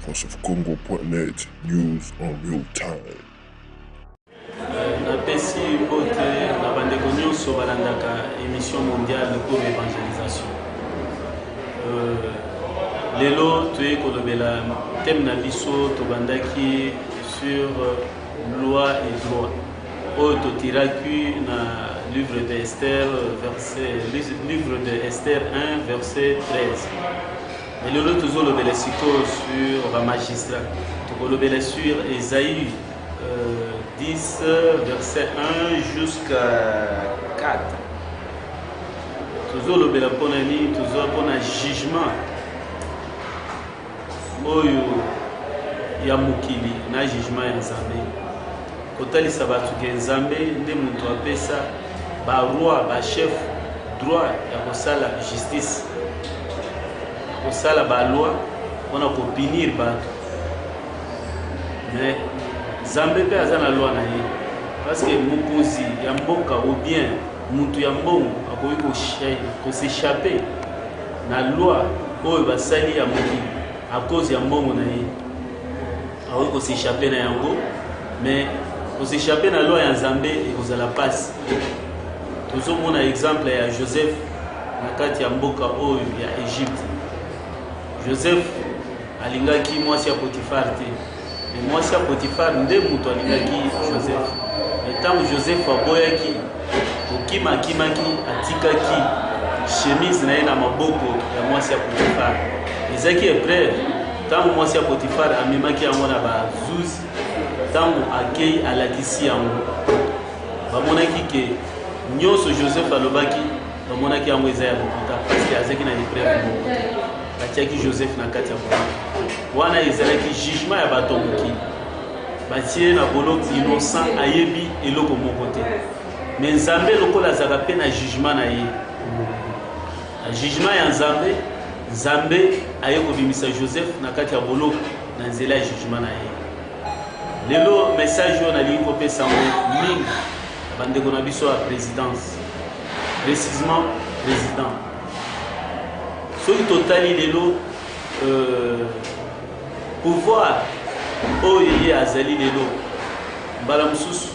voiceofcongo.net, news en real time. Napesi bote na bandeko nyonso balandaka émission mondiale pour l'évangélisation. Lelo toye kolobela thème na biso tobandaki sur loi et droit. Oyo totiraki na livre de Esther livre de Esther 1 verset 13. Mais lelo tozolobela sikoyo sur ba magistrat. Tokolobela sur Ésaïe 10 verset 1 jusqu'à 4. Tozolobela pona nini, tozopona jugement oyo ya mokili na jugement ya Nzambe. Kotalisa batu ke Nzambe nde mutu apesa ba roi ba chef droit ya kosala justice, kosala ba loi pona kopinir batu. Mais Nzambe pe aza na loi na ye, parce que mokonzi ya mboka ou bien mutu ya mbongo akoki koséchapper na loi oyo basali ya mokili à cause ya mbongo na ye, akoki koséchapper na yango. Mais koséchapper na loi ya Nzambe ekozala pasi. Tozomona exemple ya Joseph na kati ya mboka oyo ya Egypte. Joseph alingaki mwasi ya Potifar te, mais mwasi ya Potifar nde mutu alingaki Joseph. Mais tant Joseph aboyaki okimaki atikaki chemise na ye na maboko ya mwasi ya Potifar, ezaki epreuve. Tango mwasi ya Potifar amemaki yango na bazuzi, tango akei alakisi yango, bamonaki ke nyonso Joseph alobaki, bamonaki yango eza ya lokuta, parce que azaki na epreuve moko te. Batiaki Joseph na kati ya boloko wana, ezalaki jugement ya bato mokili, batie na boloko innocent ayebi eloko moko te. Mais Nzambe lokola azalaka mpe na jugement na ye, na jugement ya Nzambe, Nzambe aye kobimisa Joseph na kati ya boloko na nzela ya jugement na ye. Lelo message oyo nalingi kopesa ngo mingi bandeko na biso ya présidence, précisément président. Soki totali lelo pouvoir oyo ye azali lelo, mbala mosusu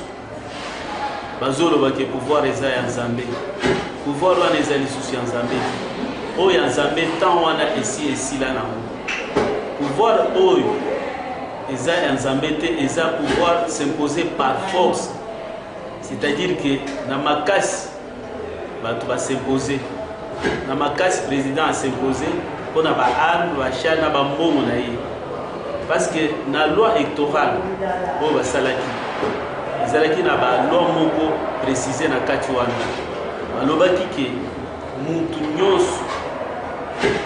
bazoloba ke pouvoir eza ya Nzambe. Pouvoir wana eza lisusu ya Nzambe oyo ya Nzambe tant wana esila nango. Pouvoir oyo eza ya Nzambe te, eza pouvoir s'imposer par force, c'est-à-dire que na makasi bato ba s'imposer, na makasi président a s'imposer pona ba arme ba char na ba mbongo na ye. Parce que na loi électorale oyo basalaki ezalaki na ba loi moko préciser na kati wana, balobaki ke mutu nyonso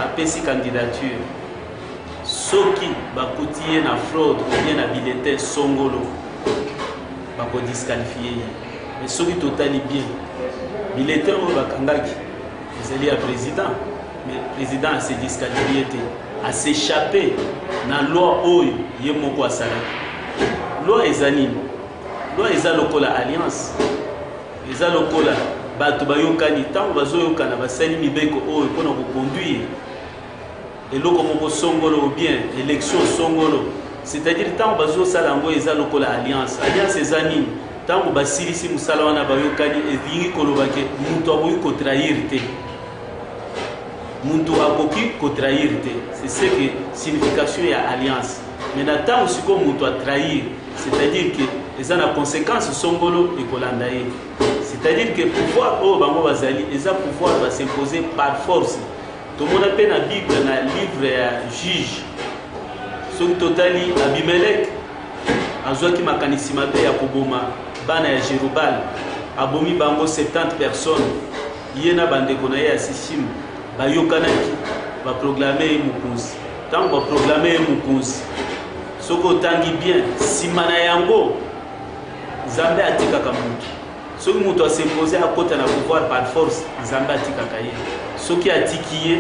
apesi candidature soki bakuti ye na fraude ou bien na bulletin songolo bakodisqualifier ye. Mais soki totali bien bulletin oyo bakangaki ezali ya président, mais président ase disqualifié te, aséchappé na loi oyo ye moko asalaki. Loi eza nini? Loi eza lokola alliance, eza lokola bato bayokani, ntango bazoyokana basali mibeko oyo mpona koconduire eloko moko songolo ou bien élection songolo. C'est-à-dire ntango bazosala yango eza lokola alliance. Alliance eza nini? Ntango basilisi mosala wana bayokani, elingi koloba ke mutu akoki kotrahir te, mutu akoki kotrahir te. C'est ce que signification ya alliance. Mais na ntango siko mutu atrahir, c'est-à-dire que eza na conséquence songolo ekolanda ye. C'est-à-dire que pouvoir oyo bango bazali eza pouvoir va s'imposer par force. Tomona pe na Bible na livre ya juge, soki totali Abimelech azwaki makanisi mabe ya koboma bana ya Jerubal, abomi bango 70 personnes. Ye na bandeko na ye ya Sishim bayokanaki baproklame ye mokonzi. Ntango baproklame ye mokonzi, soki otangi bien nsima na yango Nzambe atikaka mutu. Soki mutu asimpose akota na pouvoir par force, Nzambe atikaka ye. Soki atiki ye,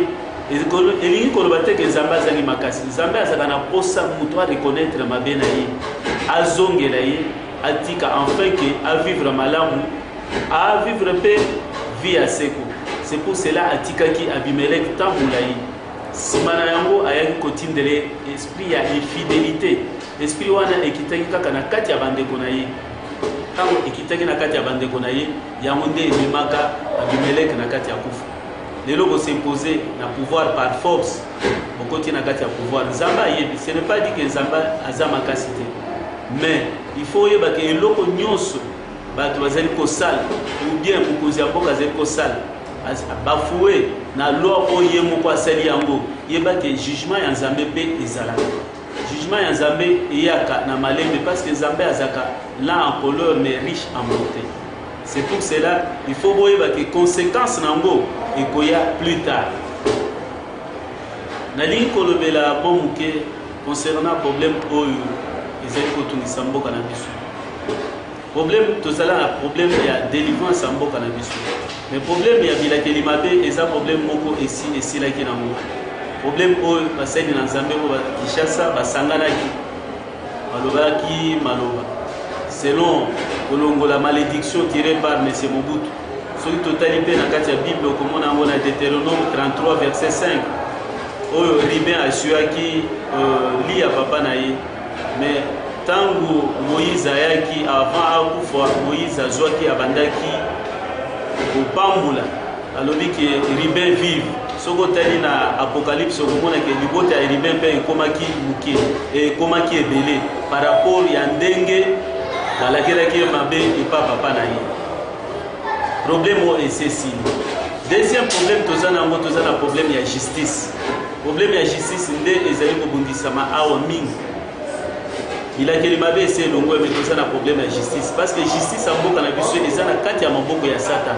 elingi koloba te ke Nzambe azangi makasi. Nzambe azaka na posa mutu a reconnaître mabe na ye, azongela ye, atika enfin que a vivre malamu, a vivre pe vie à seko. C'est pour cela atikaki Abimelech tamboula ye. simana yango ayaki kotindele esprit ya infidélité esprit wana ekitaki kaka na kati ya bandeko na ye tango ekitaki na kati ya bandeko na ye yango nde ememaka Abimeleki na kati ya kufa lelo bos'impose na pouvoir par force bokoti na kati ya pouvoir nzambe ayebi ce n'est pas dit que nzambe aza makasi te mais il faut yeba ke eloko nyonso bato bazali kosala ou bien mokonzi ya mboka azali kosala bafoué na loi oyo ye moko asali yango yeba ke jugement ya nzambe mpe ezalaka jugement ya nzambe eyaka na malembe parce que nzambe azaka là en couleur mais riche en beauté. C'est pour cela il faut boyeba ke conséquence nango ekoya plus tard. Nalingi kolobela bomuke concernant problème oyo ezali kotungisa mboka na biso. Problème tozala na problème ya délivrance ya mboka na biso. Mais problème ya bilakeli mabe eza problème moko esilaki nango. Problème oyo basali na nzambe oyo Kinshasa basanganaki balobaki maloba selon kolongola malédiction tirée par M. Mobutu. Soki totali mpe na kati ya Bible okomona yango na Deutéronome 33 verset 5 oyo Ribin assuraki li ya papa na ye mais tango Moïse ayaki avant akufa Moïse azwaki abandaki kopambula alobi ke Ribin vive soko tali na apocalypse okomona ke libota ya Ribin mpe ekomaki muke ekomaki ebele par rapport ya ndenge balakelaki mabe epa papa na ye. Problème est ceci. Deuxième problème toza nango toza na problème ya justice. Problème ya justice nde ezali kobundisama awa mingi. Bilakeli mabe ese longo mais toza na problème ya justice parce que justice ya mboka na biso eza na kati ya maboko ya Satan.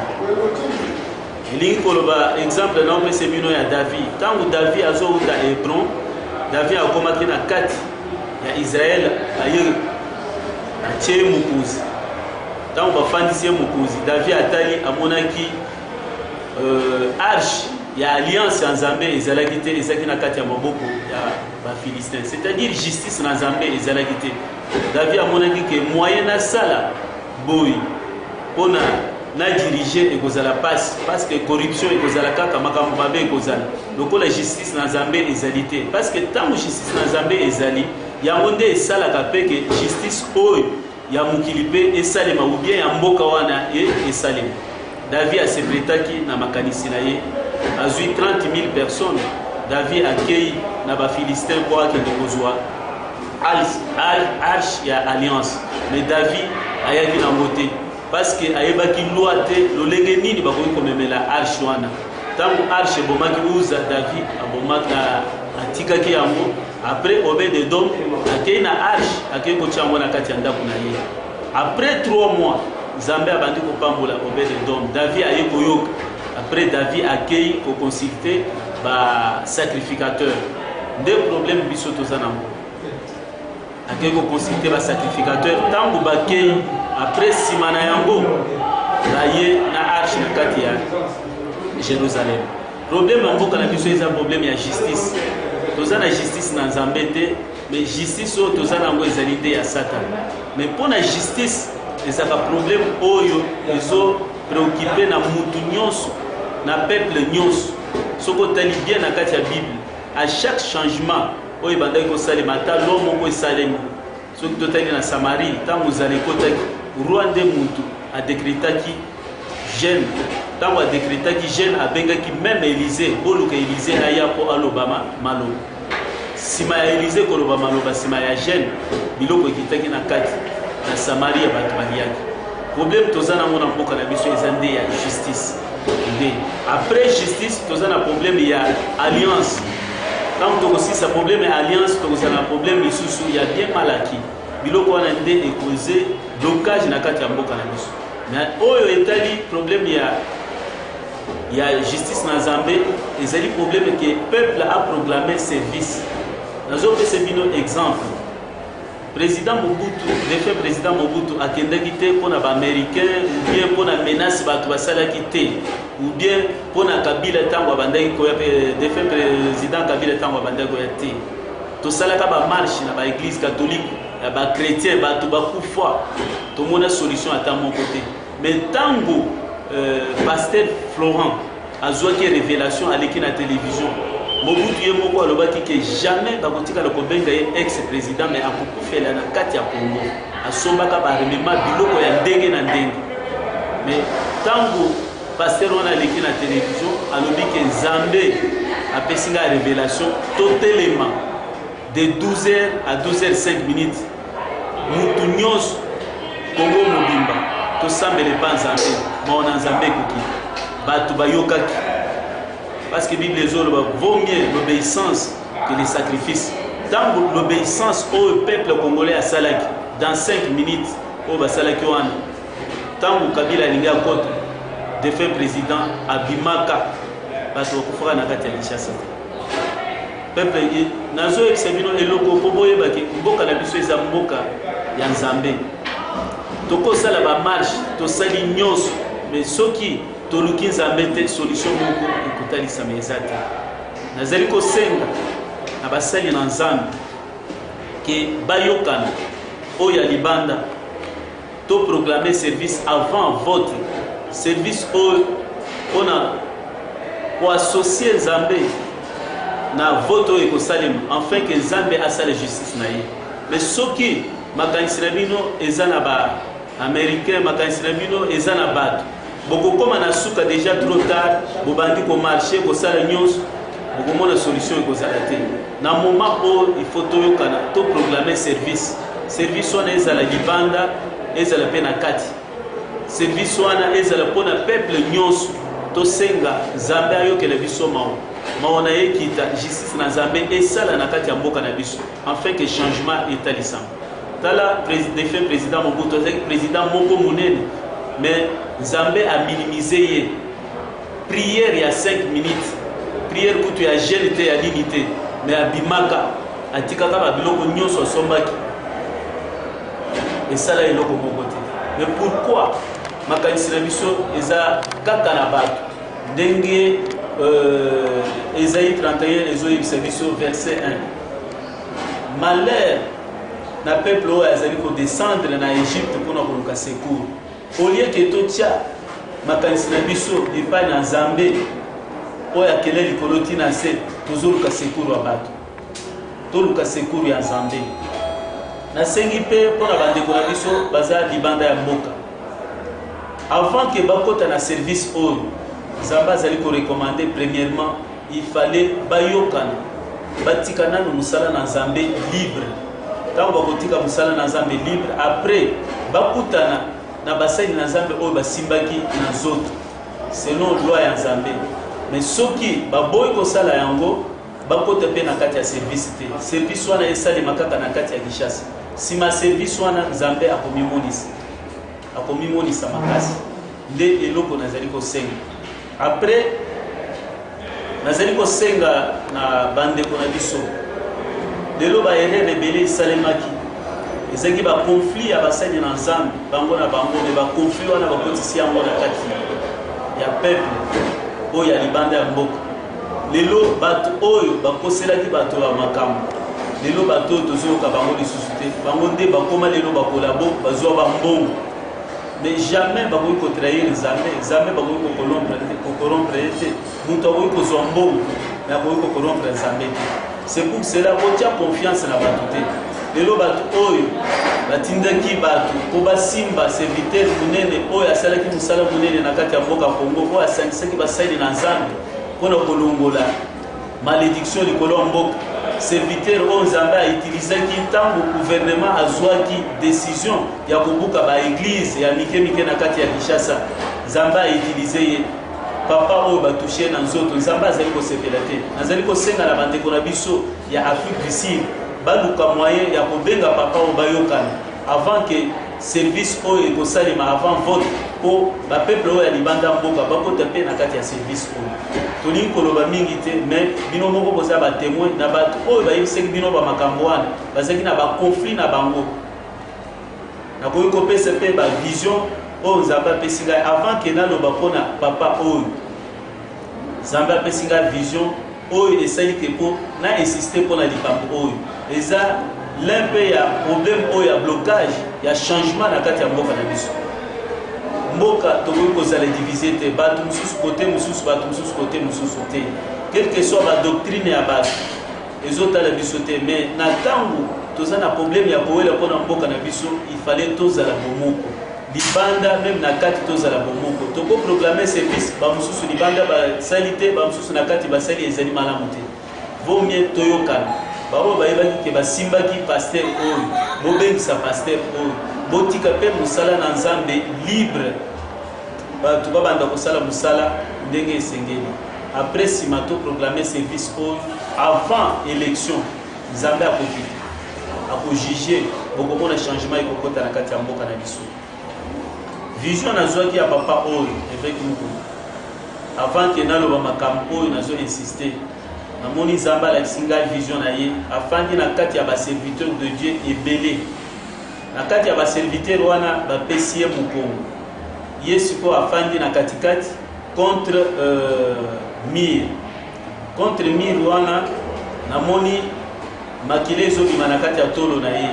Elingi koloba exemple na opesa bino ya David. Tango David azouta Hebron, David akomaki na kati ya Israël aye atie mokuzi. Tango bafandisi mokuzi David atali amonaki arche ya alliance ya Nzambe ezalaki te ezaki na kati ya maboko ya bafilistin, c'est-à-dire justice na Nzambe ezalaki te. David amonaki ke moyen na sala boy pona na diriger ekozala passe parce que corruption ekozala kaka makambo mabe ekozala lokola justice na Nzambe ezali te parce que tango justice na Nzambe ezali yango nde esalaka pe ke justice oyo ya mokili mpe esalema ou bien ya mboka wana esalema. David asepretaki na makanisi na ye azwi 30 000 personnes. David akei na bafilistin mpo akende kozwa arche ya alliance mais David ayaki nango te parce que ayebaki loi te lolenge nini bakoki komemela arche wana. Tango arche ebomaki uza David abomaka atikaki yango après Obed-Edom akei na arche akei kotia yango na kati ya ndako na ye. Après 3 mois Nzambe abandi kopambola Obed-Edom. David aye koyoka. Après David akei koconsulter ba sacrificateur. Nde problème biso toza nango. Akei koconsulter ba sacrificateur tango bakei après simana yango baye na arche na kati ya Jérusalem. Problème ya mboka na biso eza problème ya justice. Toza na justice na Nzambe te mais justice oyo toza nango ezali te ya Satan. Mais pour la justice ezaka problème oyo ezo préoccupé na mutu nyonso na peuple nyonso. Soko tali bien na kati ya Bible à chaque changement oyo bandaki kosalema ata l'homme moko esalemi soki totali na Samarie ntango ozala ekotaki roi nde mutu adekretaki jeune ntango adekretaki jeune abengaki même Élysée boluka Élysée aya mpo aloba maloba nsima ya Élysée koloba maloba nsima ya jeune biloko ekitaki na kati na Samarie bato baliaki. Problème toza nango na mboka na biso eza nde ya justice nde après justice toza na problème ya alliance. Tant tokosisa problème ya alliance tokoza na problème lisusu ya bien malaki biloko wana nde ekoze blocage na kati ya mboka na biso. Mais oyo etali problème ya justice na Nzambe ezali problème que peuple a proclamé service. Nazopesa bino exemple président Mobutu, défunt président Mobutu akendaki te mpona baaméricain ou bien mpona menace bato basalaki te ou bien mpona Kabila ntango abandaki koya défunt président Kabila ntango abandaki koya te. Tosalaka bamarche na baéglise catholique ya bachrétien bato bakufa tomona solution ata moko te. Mais ntango pasteur Florent azwaki révélation aleki na télévision Mobutu ye moko alobaki que jamais bakotika le kobenga ye ex-président mais akokufela na kati ya Congo asombaka baremema biloko ya ndenge na ndenge mais tango pasteur wana aleki na télévision alobi que Nzambe apesi nga révélation totelema de 12h à 12h05 minutes mutu nyonso Congo mobimba tosambele pa Nzambe maona Nzambe ekoki bato bayokaki parce que la Bible vaut mieux l'obéissance que les sacrifices. Dans l'obéissance au peuple congolais à Salaki, dans 5 minutes, au Salaki Wan, tant que Kabila Linga Koto, défunt président Abimaka, parce que vous ferez un acte à Kinshasa. Peuple, nazo examino eloko poboye baki mboka na biso eza mboka ya Nzambe. Toko sala ba marche, to sali nyonso, mais soki toluki Nzambe te solution moko ekotalisa eza te. Nazali kosenga na basali na Nzambe ke bayokana oyo ya libanda to proclamer service avant vote, service oyo mpona koasocie Nzambe na vote oyo ekosalema enfin ke Nzambe asala justice na ye. Mais soki makanisi na bino eza na ba américain, makanisi na bino eza na bato bokokoma na suka déjà trop tard bobandi ko marcher ko sala nyonso bokomona solution ekozala te na moment oyo il faut toyokana to proclamer service wana ezala libanda ezala pe na kati service wana ezala mpona peuple nyonso tosenga Nzambe ayokela biso maona ekita justice na Nzambe esala na kati ya mboka na biso afin que changement etalisama tala défunt président Mobutu azaki président moko monene mais Nzambe a minimisé prière il y a 5 minutes prière kutu ya jeune te ya dignité mais abimaka atikaka ba biloko nyonso sombaki et ça là eloko moko te. Mais pourquoi makanisi na biso eza kaka na bato ndenge Esaïe 31 ezoyebisa biso verset 1 malheur na peuple oyo azali kodescendre na Égypte mpona koluka secours au lieu que totia makanisi na biso epai na Nzambe oyo akele likolo tina se tozoluka secours ya bato toluka secours ya Nzambe nasengi mpe mpona bandeko na biso baza libanda ya mboka avant que bakota na service oyo Nzambe azali korekomande premièrement il fallait bayokana batika nanu musala na Nzambe libre tango bakotika musala na Nzambe libre après bakutana na basali na Nzambe oyo basimbaki na zoto selon loi ya Nzambe mais soki baboyi kosala yango bakota pe na kati ya service te service wana esalema kaka na kati ya Kinshasa sima service wana Nzambe akomimonisa makasi nde eloko nazali kosenga après nazali kosenga na bandeko na biso lelo ba erreur rebelle esalemaki ezaki ba conflit ya basali na Nzambe bango na bango me ba conflit wana bakotisi yango na kati ya peuple oyo ya libanda ya mboka lelo bato oyo bakoselaki bato ya makambo lelo bato oyo tozoyoka bango lisusu te bango nde bakoma lelo bakolabo bazwa bambongo mais jamais bakoki kotrahir Nzambe Nzambe bakoki kokorompre te moto akoki kozwa mbongo me akoki kokorompre Nzambe te. C'est pour cela kotia confiance na bato te lelo bato oyo batindaki bato po basimba serviteur munene oyo asalaki musala munene na kati ya mboka Kongo oyo asangisaki basali na Nzambe mpona kolongola malédiction likolo ya mboka serviteur oyo Nzambe aitilizaki ntango gouvernement azwaki décision ya kobuka baeglise ya mike na kati ya Kinshasa Nzambe aitilize ye papa oyo batushe na nzoto Nzambe azali kosepela te nazali kosenga na bandeko na biso ya Afrique du Sud baluka moyen ya kobenga papa oyo bayokana avant que service oyo ekosalema avant vote po bapeuple oyo ya libanda mboka bakota mpe na kati ya service oyo tolingi koloba mingi te mais bino moko boza batémoin na bato oyo bayebisaki bino bamakambo wana bazalaki na baconflit na bango nakoki kopesa mpe bavision oyo Nzambe apesi ngai avant ke naloba mpona papa oyo Nzambe apesi ngai vision oyo esali ke mpo na insiste mpona likambo oyo eza l'un mpe ya problème oyo ya blocage ya changement na kati ya mboka na biso mboka tokoki kozala divise te bato mosusu kote mosusu bato mosusu kote mosusu te quelle que soit la doctrine ya bato ezotala biso te, mais na ntango toza na problème ya kowela mpona mboka na biso il fallait tozala bomoko libanda même na kati tozala bomoko tokoproclame service bamosusu libanda basali te bamosusu na kati basali ezali malamu te. Vaut mieux toyokana baoyo bayebaki ke basimbaki paster oyo bobengisa paster oyo botika mpe mosala na nzambe libre bato babanda kosala mosala ndenge esengeli. Après nsima toproclame service oyo avant élection nzambe akoki akojuge bokomona changement ekokota na kati ya mboka na biso. Vision nazwaki ya papa oyo évêque mokolo avant ke naloba makambo oyo nazo insister namoni nzambe alakisi ngai vision na ye afandi na kati ya baserviteur de Dieu ebele na kati ya baserviteur wana bapesi ye mokongo ye sikoyo afandi na katikati contre mire wana namoni makile ezobima na kati ya tolo na ye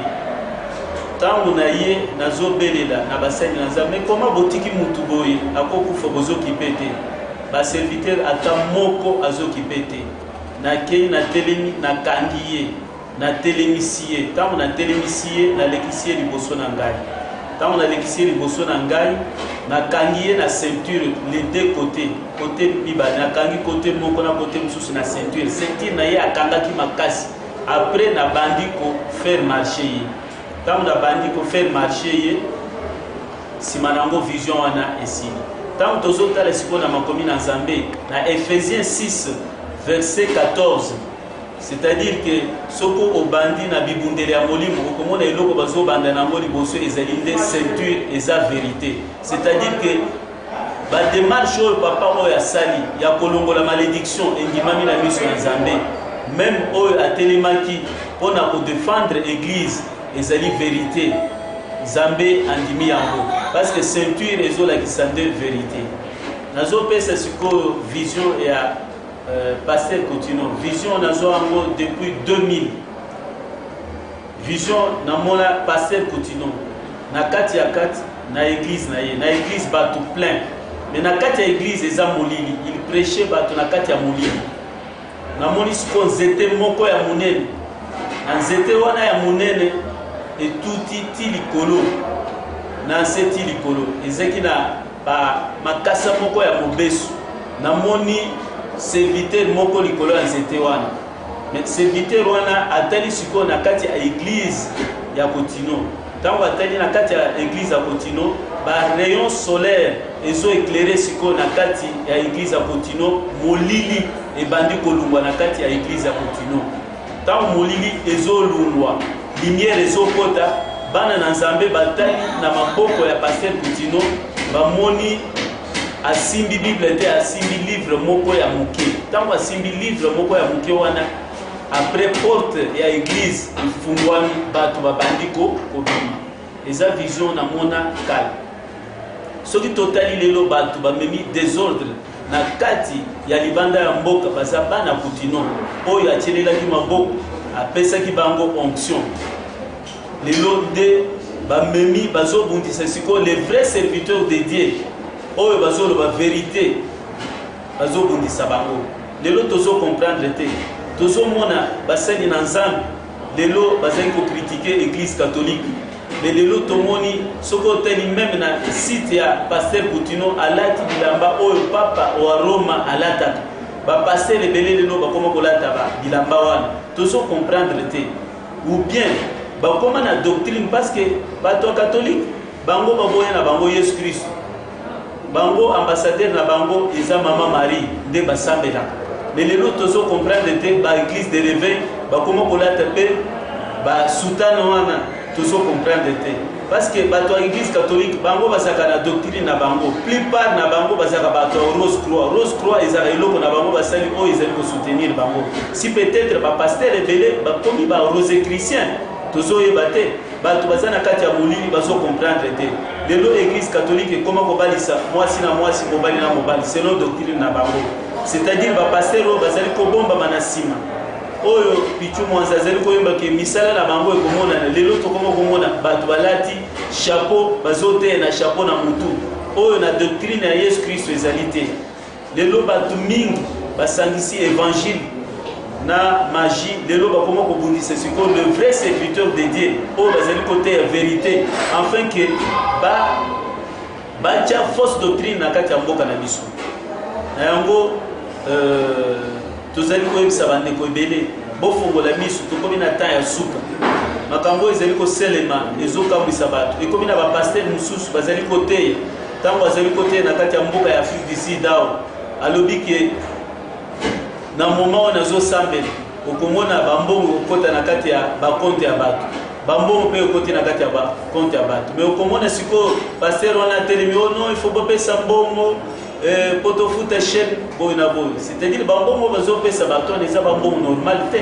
ntango na ye nazobelela na basali na nzambe koma botiki mutu boye akokufa bozokipe te baserviteur ata moko azokipe te nakei na telemi nakangi ye natelemisi ye ntango natelemisi ye nalekisi ye liboso na ngai ntango nalekisi ye liboso na ngai nakangi ye na ceinture les deux côtés côté mibale nakangi côté moko na côté mosusu na ceinture na ye akangaki makasi après nabandi ko faire marcher ye ntango nabandi ko faire marcher ye nsima nango vision wana esili ntango tozotala sikoyo na makomi na nzambe na Ephésiens 6 verset 14 c'est-à-dire que soko obandi na bibundele ya molimo okomona eloko bazobanda nango liboso ezali nde ceinture eza vérité, c'est-à-dire que badémarche oyo papa oyo asali ya kolongola malédiction endimami na miso ya nzambe même oyo atelemaki mpona kodefendre église ezali vérité nzambe andimi yango parce que ceinture ezolakisa nde vérité. Nazopesa sikoyo vision ya Pasteur Coutinho vision nazo yango depuis 2000 vision namona Pasteur Coutinho na kati ya kati na église na ye na église bato plein mais na kati ya église eza molili il prêchait bato na kati ya molili namoni siko nzete moko ya monene na nzete wana ya monene etuti ti likolo na nse ti likolo ezeki na makasa moko ya mobesu namoni serviteur moko likolo ya nzete wana mais serviteur wana atali sikoyo na kati ya église ya Coutinho ntango atali na kati ya église ya Coutinho rayon solaire ezoéclaire sikoyo na kati ya église ya Coutinho molili ebandi kolungwa na kati ya église ya Coutinho ntango molili ezolungwa lumière ezokota bana na nzambe batali na maboko ya Pasteur Coutinho bamoni asimbi bible te asimbi livre moko ya moke ntango asimbi livre moko ya moke wana après porte ya église ifungwami bato babandi kobima eza vision namona kala soki totali lelo bato bamemi désordre na kati ya libanda ya mboka baza bana Coutinho oyo atielelaki maboko apesaki bango onction lelo nde bamemi bazobundisa sikoyo les vrais serviteurs de Dieu oyo bazoloba vérité bazobundisa bango lelo tozo comprendre te tozomona basali na nzambe lelo bazali kocritiquer église catholique mais lelo tomoni soko oteli même na site ya Pasteur Coutinho alati bilamba oyo papa wa Roma alataka bapasteur ebele lelo bakoma kolata bilamba wana tozo comprendre te ou bien bakoma na doctrine parce que bato catholique bango baboya na bango Yesu Christ bango ambassadeur na bango eza Mama Marie nde basambelaka mais lelo tozo comprendre te ba église de réveil bakoma kolata pe ba soutane wana tozo comprendre te parce que bato ya église catholique bango basaka na doctrine na bango plupart na bango basaka bato ya Rose Croix ezaka eloko na bango basali oyo ezali ko soutenir bango si peut-être ba pasteur ebele bakomi ba Rosicrucien tozoyeba te bato baza na kati ya molili bazo comprendre te lelo église catholique ekoma kobalisa mwasi na mwasi mobali na mobali selon doctrine na bango, c'est-à-dire bapasteur oyo bazali kobombama na nsima oyo pichu mwanza azali koyemba ke misala na bango ekomona lelo tokoma komona bato balati chapeau bazoteya na chapeau na mutu oyo na doctrine ya Yesu Kristo ezali te lelo bato mingi basangisi évangile na magie lelo bakoma kobundisa siko le vrai serviteur de Dieu oyo bazali côté ya vérité afin que batia fausse doctrine na kati ya mboka na biso na yango tozali koyebisa bandeko ebele bofongola miso tokomi na temps ya suka makambo ezali koselema ezokambwisa bato ekomi na bapaster mosusu bazali koteya ntango bazali koteya na kati ya mboka ya Afrique du Sud awa alobi ke na moment oyo nazosambela okomona bambongo okota na kati ya bakonte ya bato bambongo mpe okoti na kati ya bakonte ya bato me okomona sikoyo paster wana atelemi o non il faut bopesa mbongo po tofuta chaîne boye na boye c'est-à-dire bambongo bazopesa bato wana eza bambongo normal te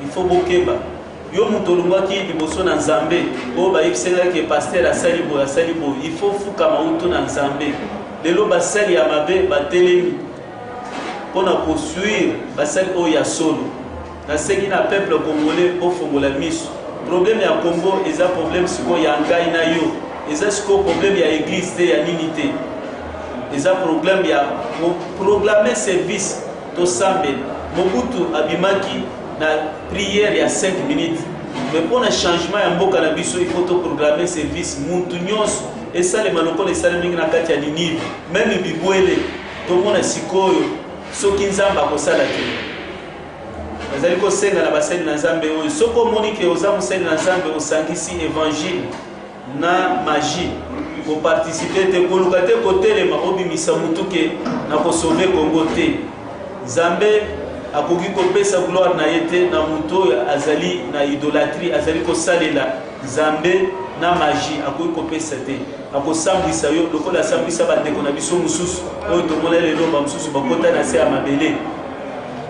il faut bokeba yo moto olongwaki liboso na nzambe oyo bayebisengaki paster asali boye il faut fukama utu na nzambe lelo basali ya mabe batelemi mpona kosuire basali oyo ya solo nasengi na peuple congolais ofongola miso problème ya Congo eza problème sikoyo ya ngai na yo eza sikoyo problème ya église te ya nini te eza problème ya proclamer service tosambela Mobutu abimaki na prière ya 5 minutes mais mpona changement ya mboka na biso il faut toproclamer service muntu nyonso esalema lokola esalemiki na kati ya Ninive meme bibwele tomona sikoyo soki nzambe akosala te bazali kosenga na basali na nzambe oyo soki omoni ke oza mosali na nzambe osangisi évangile na magie koparticipe te koluka te kotelema obimisa mutu ke na kosauve Congo te nzambe akoki kopesa gloire na ye te na mutu oyo azali na idolâtrie azali kosalela nzambe na magie akoki kopesa te akosambwisa yo lokola asambwisa bandeko na biso mosusu oyo tomona lelo bamosusu bakota na se ya mabele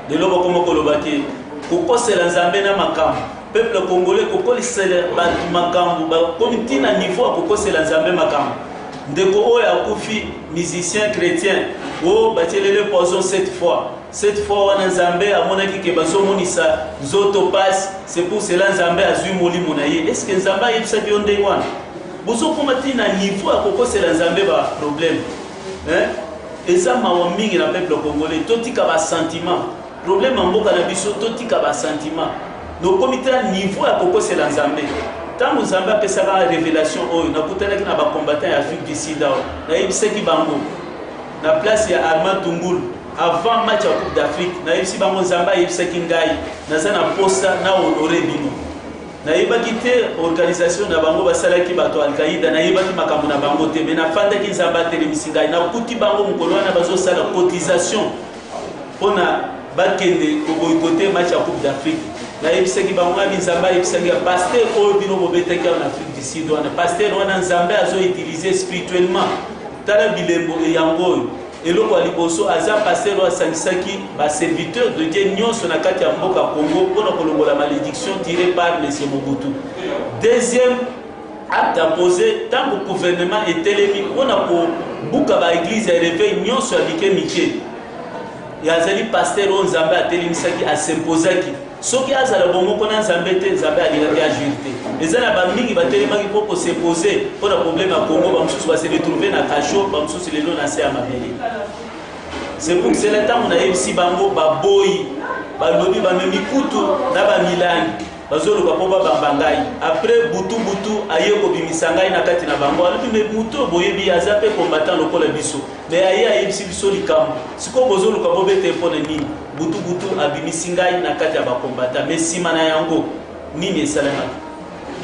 lelo bakoma koloba ke kokosela nzambe na makambo peuple congolais kokolisela bato makambo bakomi ntina niveau akokosela nzambe makambo ndeko oyo akufi musicien chrétien oyo batielele poison 7 fois wana nzambe amonaki ke bazomonisa nzoto pasi c'est pour cela nzambe azwi molimo na ye est-ce que nzambe ayebisaki yo ndenge wana bozokoma ntina niveau akokosela nzambe baproblème eza mawa mingi na peuple congolais totika basentiment problème ya mboka na biso totika basentiment nokomi te na niveau ya kokosela nzambe ntango nzambe apesaka révélation oyo nakutanaki na bacombattant ya Afrique du Sud awa nayebisaki bango na place ya Armand Tungulu avant match ya Coupe d'Afrique nayebisi bango nzambe ayebisaki ngai naza na posa na honore bino nayebaki te organisation na bango basalaki bato Al-Qaïda nayebaki makambo na bango te me nafandaki nzambe atelemisi ngai nakuti bango mokolo wana bazosala cotisation mpona bakende koboykote match ya Coupe d'Afrique nayebisaki bango abi nzambe ayebisaki ya paster oyo bino bobetaki awa na Afrique du Sud wana paster wana nzambe azoutilize spirituellement tala bilembo yango oyo eloko ya liboso aza paster oyo asangisaki baserviteur de Dieu nyonso na kati ya mboka Congo mpona kolongola malédiction tirée par M. Mobutu. Deuxième acte à poser tant que gouvernement etelemi mpona kobuka baeglise ya réveil nyonso ya bike mike yazali paster oyo nzambe atelemisaki asimposaki soki azala bongo mpona nzambe te nzambe alingaki agir te eza na bamingi batelemaki mpo kosepose mpona problème ya Congo bamosusu base retrouve na kasho bamosusu lelo na se ya mabele c'est pour cela ntango nayebisi bango baboyi balobi bamemi kutu na bamilangi bazoluka mpo babamba ngai après butu aye kobimisa ngai na kati na bango alobi me mutu boyebi aza mpe combattant lokola biso me aye ayebisi biso likambo sikoyo bozoluka bobete mpona nini butu abimisi ngai na kati ya bacombattant me nsima na yango nini esalemaki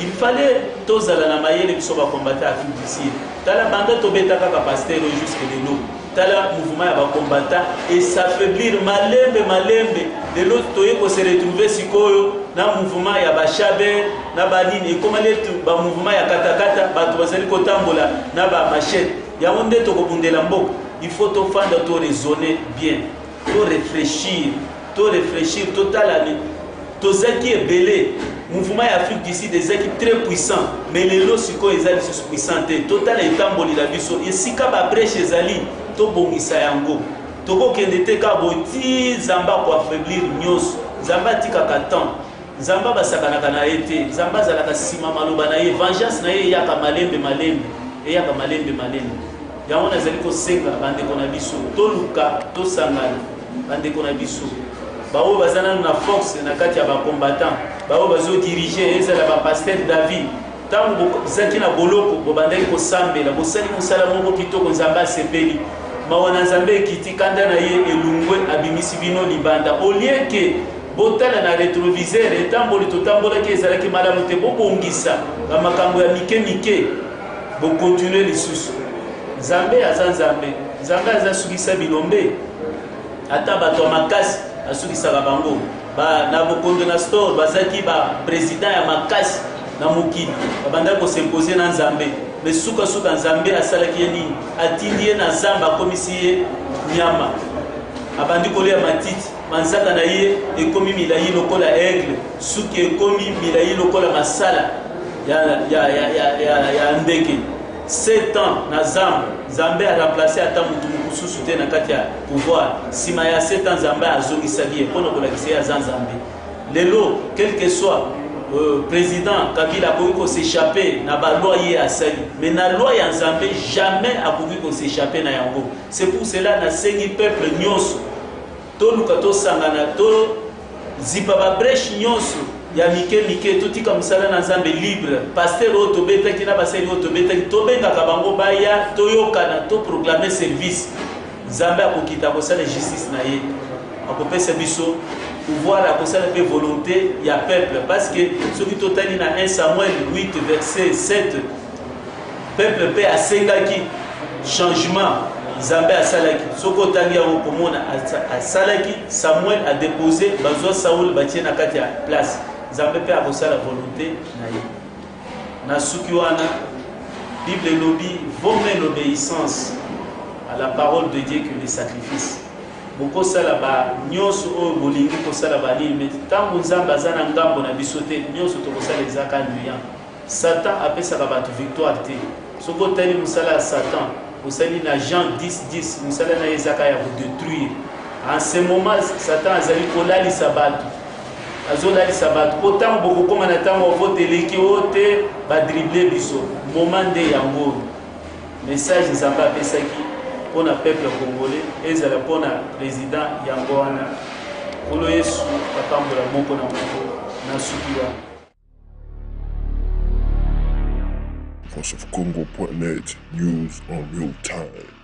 il fallait tozala na mayele biso bacombattant ya Afrique du Sud tala banda tobeta kaka paster oyo jusque lelo tala mouvement ya bacombattant esaffaiblir malembe lelo toye kose retrouve sikoyo na mouvement ya bashabe na banini ekoma letu bamouvement ya katakata bato bazali kotambola na bamachete yango nde tokobundela mboka il faut tofanda to raisonner bien to réfléchir totalani tozaki ebele mouvement ya Afrique du Sud ezaki très puissant mais lelo sikoyo ezali lisusu puissant te totala etamboli la biso esika babreche ezali tobongisa yango tokokende te ka boti nzambe akoaffaiblir nyonso nzambe atikaka temps nzambe basakanaka na ye te nzambe azalaka nsima maloba na ye vengeance na ye eyaka malembe yango nazali kosenga bandeko na biso toluka tosangana bandeko na biso bao bazana na force na kati ya bacombattant bao bazodirige ezala bapaster David ntango zaki na boloko bobandaki kosambela bosali mosala moko kitoko nzambe asepeli mawa na nzambe ekiti kanda na ye elungwe abimisi bino libanda olie ke botala na retroviseur etamboli totambolaki ezalaki malamu te bobongisa bamakambo ya mike mike bokontinue lisusu nzambe aza nzambe nzambe azasukisa bilombe ata bato ya makasi asukisaka bango na bokondo na store bazaki baprésident ya makasi na mokili babandaki kosempose na nzambe me sukasuka nzambe asalaki ye nini atindi ye na zamba akomisi ye nyama abandi kolia matiti manzaka na ye ekomi milayi lokola aigle suki ekomi milayi lokola masala ya ndeke 7 ans na zamba nzambe aremplace ata mutu mosusu te na kati ya pouvoir nsima ya 7 ans nzambe azongisaki ye mpona kolakisa ye aza nzambe lelo quel que soit président Kabila akoki s'échapper na baloi ye asali mais na loi ya nzambe jamais akoki s'échapper na yango. C'est pour cela nasengi peuple nyonso toluka tosangana to zipa ba brèche nyonso ya mike mike totika musala na nzambe libre pasteur oyo tobetaki na basali oyo tobetaki tobengaka bango baya toyokana to proclamer service nzambe akokita kosala justice na ye akopesa biso pouvoir à cause de la volonté il y a peuple parce que ce qui total dans 1 Samuel 8 verset 7 peuple paix à sengaki changement Zambé à salaki soko tangi ya komona à salaki Samuel a déposé bazo Saoul batie na kati ya place Zambé paix à cause la volonté na ye na suki wana Bible lobby vaut l'obéissance à la parole de Dieu que le sacrifice. Boko sala ba nyonso o bolingi ko sala ba limite tangu nzamba zana ngambo na bisote nyonso to ko sala ezaka nuya Satan apesa ka ba victoire te soko tali musala Satan usali na Jean 10:10 musala na ezaka ya ko détruire en ce moment Satan azali ko lali sabatu azola li sabatu autant boko koma na tango vote leki ote ba dribbler biso moment de yango message nzamba apesaki pour le peuple congolais et pour le président Yangoana pour le Yesu Katambola Moko na Moko na Sukiwa. VoiceOfCongo.net, news on real time.